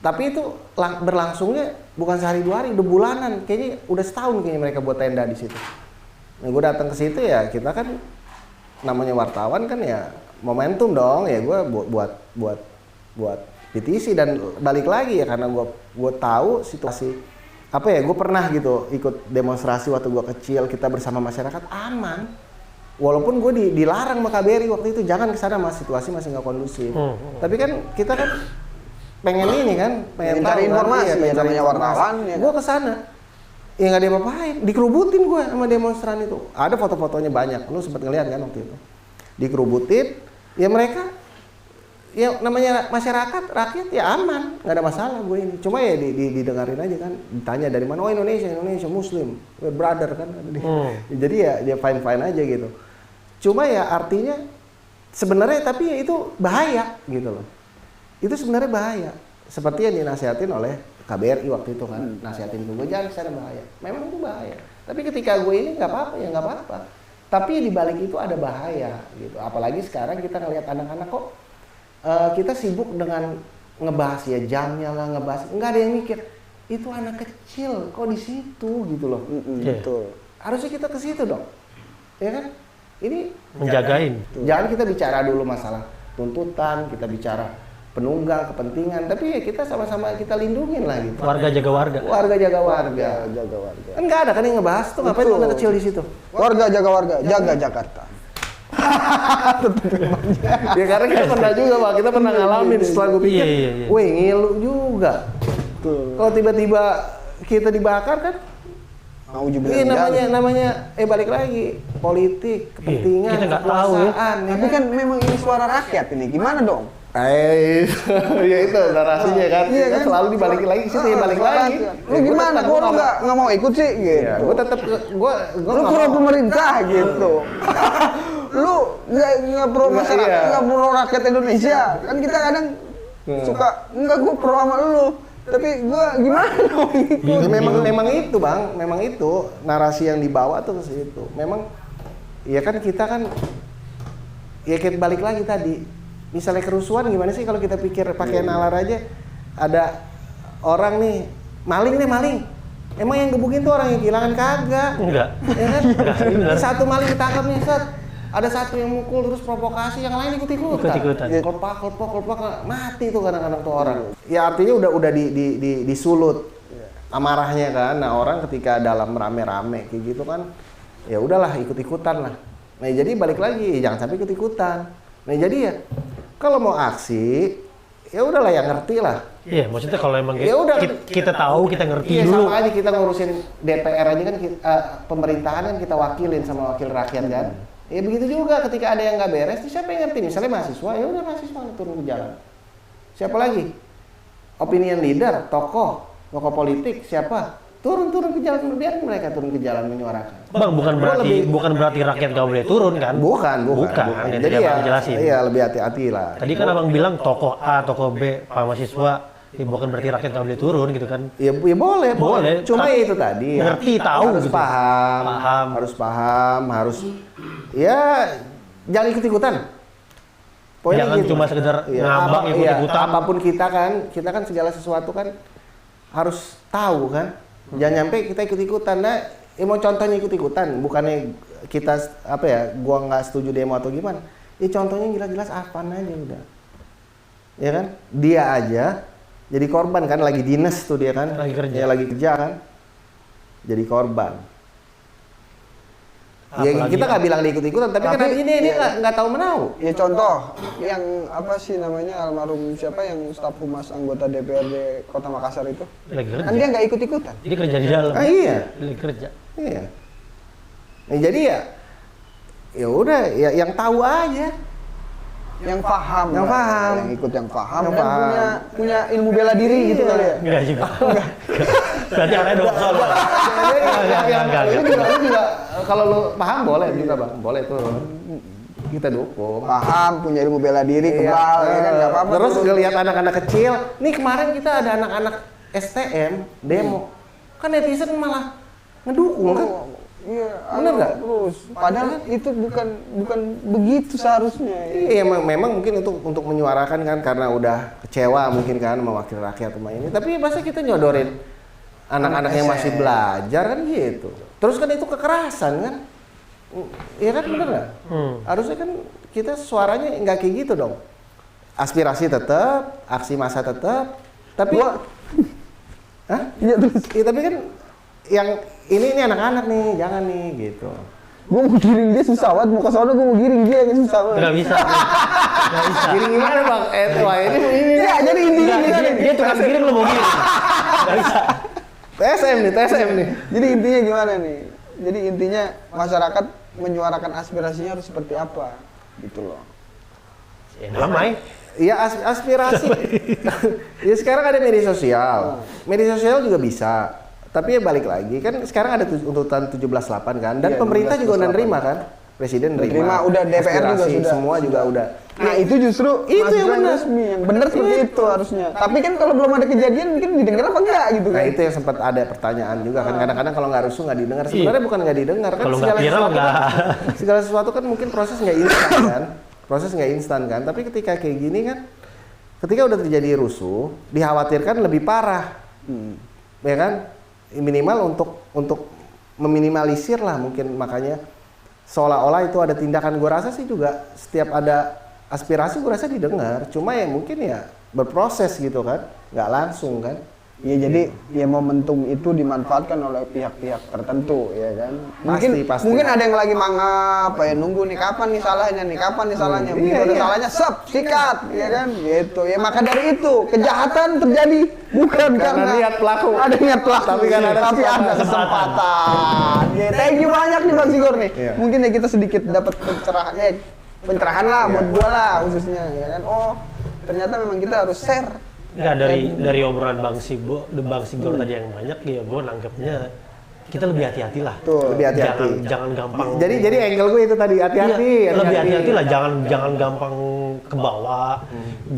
Tapi itu berlangsungnya bukan sehari 2 hari, udah bulanan. Kayaknya udah setahun kayaknya mereka buat tenda di situ. Nah, gue datang ke situ ya, kita kan namanya wartawan kan ya momentum dong ya, gue buat petisi dan balik lagi ya karena gue tahu situasi apa ya, gue pernah gitu ikut demonstrasi waktu gue kecil, kita bersama masyarakat aman. Walaupun gue dilarang sama KBRI waktu itu, jangan kesana mas, situasi masih nggak kondusif. Tapi kan kita kan pengen ini kan, pengen cari informasi, ya, namanya wartawan. Ya. Gue kesana, ya nggak diapa-apain, dikerubutin gue sama demonstran itu. Ada foto-fotonya banyak, lu sempet ngeliat kan waktu itu. Dikerubutin, ya mereka ya namanya masyarakat, rakyat ya aman, nggak ada masalah gue ini. Cuma ya didengarin aja kan, ditanya dari mana, oh Indonesia Muslim, we're brother kan. Jadi ya dia fine aja gitu. Cuma ya artinya sebenarnya tapi ya itu bahaya gitu loh. Itu sebenarnya bahaya. Seperti yang dinasihatin oleh KBRI waktu itu kan, nasihatin gue jangan kesana, bahaya. Memang itu bahaya. Tapi ketika gue ini nggak apa-apa ya nggak apa-apa. Tapi di balik itu ada bahaya gitu. Apalagi sekarang kita ngelihat anak-anak kok kita sibuk dengan ngebahas ya jamnya lah, ngebahas, nggak ada yang mikir itu anak kecil kok di situ gitu loh. Betul. Harusnya kita ke situ dong, ya kan? Ini menjagain. Jangan kita bicara dulu masalah tuntutan, kita bicara penunggang kepentingan, tapi ya kita sama-sama kita lindungin lah gitu. Warga jaga warga. Warga jaga warga. Kan nggak ada kan yang ngebahas tuh, ngapain anak kecil di situ? Warga jaga warga, jaga Jakarta. Ya karena kita pernah juga Pak, kita pernah ngalamin setelah gue pikir, weh ngilu juga. Kalau tiba-tiba kita dibakar kan, namanya balik lagi politik, kepentingan, kita nggak tahu ya. Tapi kan memang ini suara rakyat ini, gimana dong? Ya itu narasinya kan, iya kan? Selalu dibalikin lagi sih, balik lagi. Lu gimana? Kok lu nggak mau ikut sih? Gitu. Gue tetap lu pro pemerintah gitu. Lu nggak pro masyarakat, nggak pro rakyat Indonesia. Kan kita kadang suka enggak gue pro sama lu. Tapi gue gimana dong? Memang itu bang, memang itu narasi yang dibawa tuh ke situ. Memang, ya kan kita kan, ya kita balik lagi tadi. Misalnya kerusuhan gimana sih kalau kita pikir pakai nalar aja, ada orang nih maling. Emang yang gebukin tuh orang yang kehilangan kagak? Enggak. Ya kan? Satu maling ditangkap nih, ada satu yang mukul terus provokasi, yang lain ikut-ikutan. Klepak, mati tuh kadang-kadang tuh orang. Ya artinya udah disulut amarahnya kan. Nah orang ketika dalam rame-rame kayak gitu kan, ya udahlah ikut-ikutan lah. Nah jadi balik lagi, jangan sampai ikut-ikutan. Nah jadi ya kalau mau aksi, ya udahlah yang ngerti lah. Iya, maksudnya kalau emang ya udah, kita tahu, kita ngerti iya, dulu. Sama aja kita ngurusin DPR aja kan, pemerintahan kan kita wakilin sama wakil rakyat kan. Ya begitu juga ketika ada yang nggak beres, siapa yang ngerti? Misalnya mahasiswa, ya udah mahasiswa turun ke jalan. Siapa lagi? Opinion leader, tokoh politik, siapa? Turun ke jalan, biar mereka turun ke jalan menyuarakan. Bang, bukan berarti rakyat nggak boleh turun kan? Bukan. Jadi ya, jelasin. Iya, lebih hati-hati lah. Tadi kan abang bilang tokoh A, tokoh B, Pak mahasiswa, ya bukan berarti rakyat nggak boleh turun gitu kan? Ya boleh. Cuma ya itu tadi. Ngerti, tahu harus gitu. Paham, harus. Ya, jangan ikut-ikutan. Poinnya jangan gitu. Cuma sekedar ngambang ikut-ikutan. Apapun kita kan segala sesuatu kan harus tahu kan. Jangan nyampe kita ikut-ikutan. Nah, mau contohnya ikut-ikutan, bukannya kita gua nggak setuju demo atau gimana. Ya contohnya jelas-jelas apaan aja udah. Ya kan? Dia aja jadi korban kan, lagi dinas tuh dia kan. Lagi kerja kan. Jadi korban. Ya kita nggak bilang dia ikut-ikutan, tapi kan ini nggak tahu menau. Ya contoh yang apa sih namanya almarhum siapa yang staf humas anggota DPRD Kota Makassar itu? Lagi kerja. Kan dia nggak ikut-ikutan. Dia kerja di dalam. Iya. Lagi kerja. Iya. Nah, jadi ya udah ya yang tahu aja. Yang paham. Yang ikut yang paham. Yang dan paham. punya ilmu bela diri gitu kali ya. Enggak juga. Berarti aneh dong. Enggak. juga kalau lu paham boleh juga bang, boleh tuh kita dukung. Paham, punya ilmu bela diri, kebal, ya kan nggak apa-apa. Terus ngelihat anak-anak kecil, nih kemarin kita ada anak-anak STM demo, kan netizen malah ngedukung kan? Iya, Bener nggak? Terus, padahal itu bukan begitu seharusnya. Iya, memang mungkin untuk menyuarakan kan karena udah kecewa mungkin kan sama wakil rakyat sama ini. Tapi masa kita nyodorin anak-anak yang masih belajar kan gitu. Terus kan itu kekerasan kan? Iya kan bener nggak? Harusnya kan kita suaranya nggak kayak gitu dong. Aspirasi tetap, aksi massa tetap, tapi hah? Iya terus. Iya tapi kan yang ini anak-anak nih, jangan nih gitu. Gue mau giring dia susah banget, mau ke sono gue mau giring dia yang susah banget. Nggak bisa. Nggak bisa. Giring gimana bang? Wah ini Iya, jadi intinya Nggak, gimana nih? dia tukang giring lo mau giring. Nggak bisa. TSM nih. Jadi intinya gimana nih? Jadi intinya masyarakat menyuarakan aspirasinya harus seperti apa, gitu loh. Ya, damai. Iya aspirasi. Ya sekarang ada media sosial. Media sosial juga bisa. Tapi ya balik lagi kan sekarang ada tuntutan 17.8 kan dan Iya, pemerintah juga udah 17.8. nerima kan. Presiden Terima, udah DPR juga aspirasi, sudah. semua juga udah. Nah itu justru Itu mahasiswa yang yang benar. resmi, yang benar seperti itu harusnya. Tapi kan kalau belum ada kejadian mungkin didengar apa enggak gitu kan? Nah itu yang sempat ada pertanyaan juga kan kadang-kadang kalau nggak rusuh nggak didengar. Sebenarnya bukan nggak didengar kan Kalau nggak viral sesuatu nggak. kan, segala sesuatu kan mungkin proses nggak instan kan. Proses nggak instan kan. Tapi ketika kayak gini kan, ketika udah terjadi rusuh, dikhawatirkan lebih parah, ya kan? Minimal untuk meminimalisir lah mungkin makanya seolah-olah itu ada tindakan. Gue rasa sih juga setiap ada aspirasi gue rasa didengar, cuma ya mungkin ya berproses gitu kan, nggak langsung kan. Ya jadi ya momentum itu dimanfaatkan oleh pihak-pihak tertentu ya kan. Pasti. Mungkin ada yang lagi mangap, ya nunggu nih kapan nih salahnya. Begitu ada salahnya, sikat ya kan. Gitu. Ya maka dari itu kejahatan terjadi bukan karena niat pelaku. Ada niat pelaku. Tapi kan ada kesempatan. Ya, thank you banyak nih Bang Sigor nih. Iya. Mungkin ya kita sedikit dapat pencerahan lah buat gua lah khususnya ya kan. Oh, ternyata memang kita harus share. Nggak, dari obrolan Bang Sigor tadi yang banyak ya gue nangkepnya kita lebih hati-hati lah. Tuh. Lebih hati-hati. Jangan gampang. Jadi angle gue itu tadi hati-hati. Iya, lebih hati-hati lah, jangan gampang ke bawah,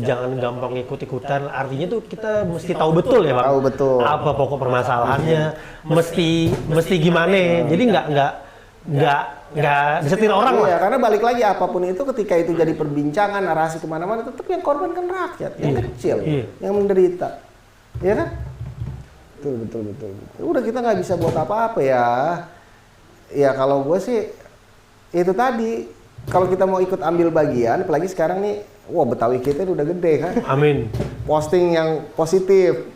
jangan gampang ikut-ikutan. Artinya tuh kita mesti tahu betul ya Bang. Tahu betul. Apa pokok permasalahannya, mesti gimana. Jadi nggak disetir orang Iya, lah. karena balik lagi apapun itu ketika itu jadi perbincangan, narasi kemana-mana, tetap yang korban kan rakyat, yang kecil, yang menderita, ya kan? Betul. Udah kita nggak bisa buat apa-apa ya. Ya kalau gue sih itu tadi, kalau kita mau ikut ambil bagian, apalagi sekarang nih, wah Betawi kita udah gede kan? Amin. Posting yang positif,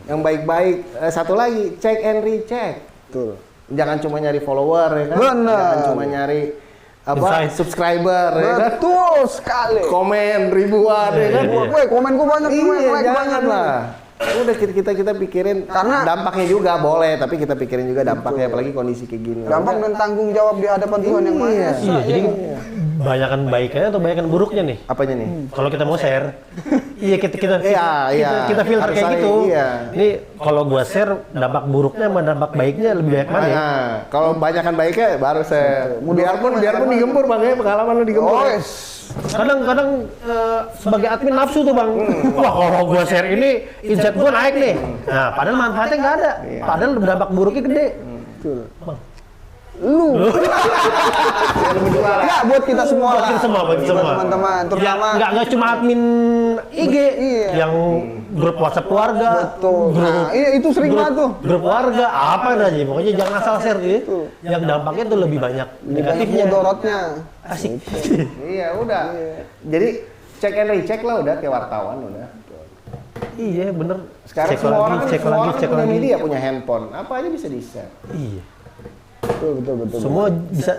yang baik-baik. Satu lagi, check and recheck. Betul. Jangan cuma nyari follower ya kan? Benar. Jangan cuma nyari Insight. subscriber ya kan? Betul sekali. Komen ribuan ya kan? Woi, komen gua banyak, Iya, like jangan banyak lah. Udah kita pikirin Karena- dampaknya juga boleh, tapi kita pikirin juga dampaknya apalagi kondisi kayak gini. Dampak dan tanggung jawab di hadapan Tuhan yang Maha Iya. Esa. Iya, jadi banyakan baiknya atau banyakan buruknya nih? Apanya nih? Kalau kita mau share, kita Iya. filter Harus kayak saling, gitu. iya. Ini kalau gua share dampak buruknya sama dampak baiknya lebih banyak mana ya? Nah, kalau banyakan baiknya baru saya. Biarpun digempur bang, ya pengalaman lu digempur. Oh, ya. Kadang-kadang sebagai admin nafsu tuh bang, wah kalau gua share ini insight gua naik nih. Nah, padahal manfaatnya nggak ada. Padahal dampak buruknya gede. betul. Bang. Lu. Ya, buat kita semua lah. Buat semua, buat semua. Teman-teman, terutama nggak cuma admin IG, Iya. yang grup WhatsApp keluarga, Betul. Nah, iya itu sering banget tuh. grup warga, apa aja, pokoknya jangan asal share gitu. Yang dampaknya tuh lebih banyak negatifnya. mudorotnya. Asik. Iya udah. Jadi check and recheck lah udah kayak wartawan udah. Iya bener. Sekarang Cek semua lagi, orang cek semua lagi, orang cek punya lagi. media, punya handphone, apa aja bisa di share. Iya. Betul. Semua bisa.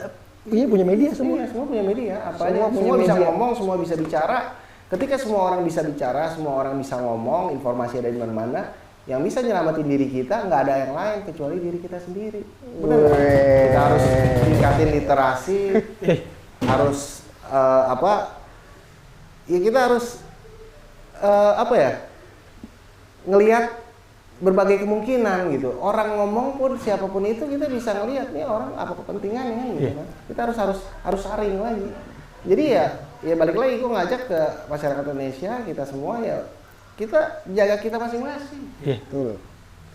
Iya punya media semua. Iya, semua punya media, apa Semua aja, punya semua bisa media. ngomong, semua bisa bicara. Ketika semua orang bisa bicara, semua orang bisa ngomong, informasi ada di mana-mana. Yang bisa nyelamatin diri kita nggak ada yang lain kecuali diri kita sendiri. Benar nggak? Weh. Kita harus tingkatin literasi, harus ya kita harus ngelihat berbagai kemungkinan gitu. Orang ngomong pun siapapun itu kita bisa ngelihat nih orang apa kepentingannya kan gitu kan. Kita harus saring lagi. Jadi ya balik lagi gue ngajak ke masyarakat Indonesia kita semua ya kita jaga kita masing-masing. Iya. Betul.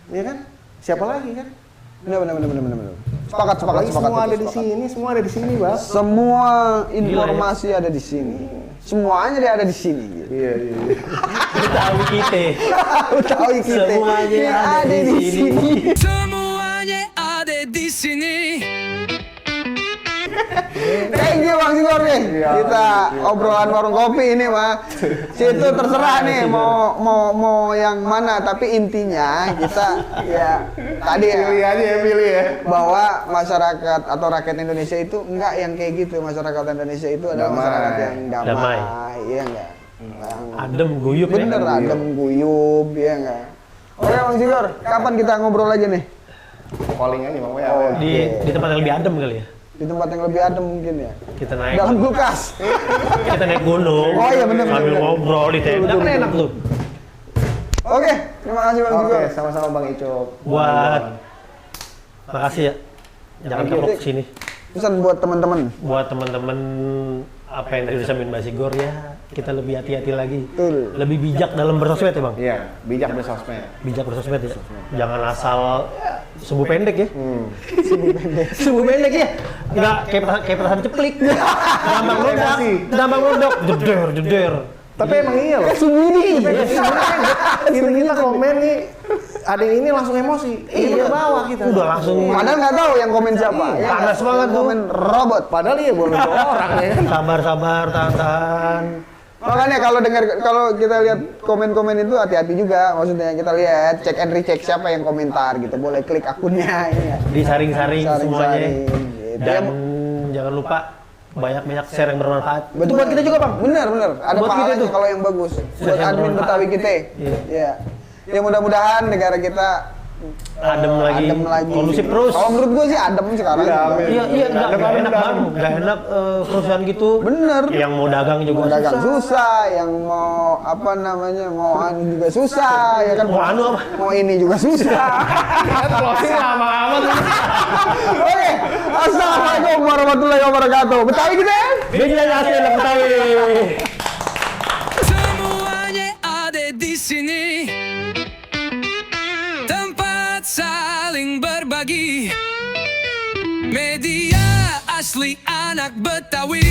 Iya kan? Siapa lagi kan? Benar. Sepakat. Apalagi semua ada itu, di sepakat. sini, semua ada di sini, Bang. Semua informasi ada di sini. Semuanya dia ada di sini. Gitu. Iya. Betawi kita. Tahu kita. Semuanya Dia ada di sini. Semuanya ada di sini. Thank you Bang Sigor nih. Iya, Kita obrolan warung kopi ini mah. Situ terserah nih mau yang mana, tapi intinya kita ya tadi Pilih ya aja ya, pilih ya. bahwa masyarakat atau rakyat Indonesia itu enggak yang kayak gitu. Masyarakat Indonesia itu adalah Damai. masyarakat yang damai. Damai. Iya enggak? Yang Adem guyup ya. bener adem guyup, iya enggak? Oke Bang Sigor, kapan kita ngobrol lagi nih? Calling aja Bang. Oh, Di tempat yang lebih adem kali ya. Di tempat yang lebih adem mungkin ya. Kita naik. Dalam kulkas. Kita naik gunung. Oh iya, bener, Sambil bener. ngobrol di tenda. Betul, Kan betul. enak tuh. Oke, terima kasih Bang Oke, Sigor. sama-sama Bang Icuk. Buat makasih ya. Jangan Thank you. kapok sini. Pesan buat teman-teman. Buat teman-teman apa yang tadi disampaikan Mbak Sigor ya, kita lebih hati-hati lagi. Betul. Lebih bijak dalam bersosmed ya, Bang. Iya, bijak bersosmed. Bijak bersosmed ya. Jangan asal sumbu pendek ya. Hmm. Sumbu pendek ya. Enggak kayak perasaan ceplik. Gampang meledak. Gampang meledak. Jeder. Tapi emang iya loh. Sembunyi. Kita komen nih, ada yang ini langsung emosi. Iya, bawah kita. Udah langsung. Padahal nggak tahu yang komen siapa. Iya, Ya, panas nggak? banget Yang tuh. komen robot. Padahal iya boleh orang ya kan. Sabar, tahan. Makanya kalau kita lihat komen-komen itu hati-hati juga. Maksudnya kita lihat cek and recheck siapa yang komentar gitu. Boleh klik akunnya ini ya. Disaring-saring semuanya. Gitu. Dan Ya, jangan lupa banyak-banyak share yang bermanfaat. Itu bener. buat kita juga, Bang. Bener. Ada Buat kita pahalanya tuh. kalau yang bagus. Buat Yang admin bermanfaat. Betawi kita. Iya. Ya. Ya mudah-mudahan negara kita Adem lagi. Kondusif terus. Kalau menurut gue sih adem sekarang. Iya, amin. Iya, enggak enak Bang. Enggak enak perusahaan gitu. Bener. Yang mau dagang juga Mau dagang susah. susah, yang mau apa namanya, mau anu juga susah, ya kan? Mau anu apa? Mau ini juga susah. Closing lama amat. Oke, assalamualaikum warahmatullahi wabarakatuh. Betawi kita. Beda asli anak Betawi. Semuanya ada di sini. Tempat saling berbagi. Media asli anak Betawi.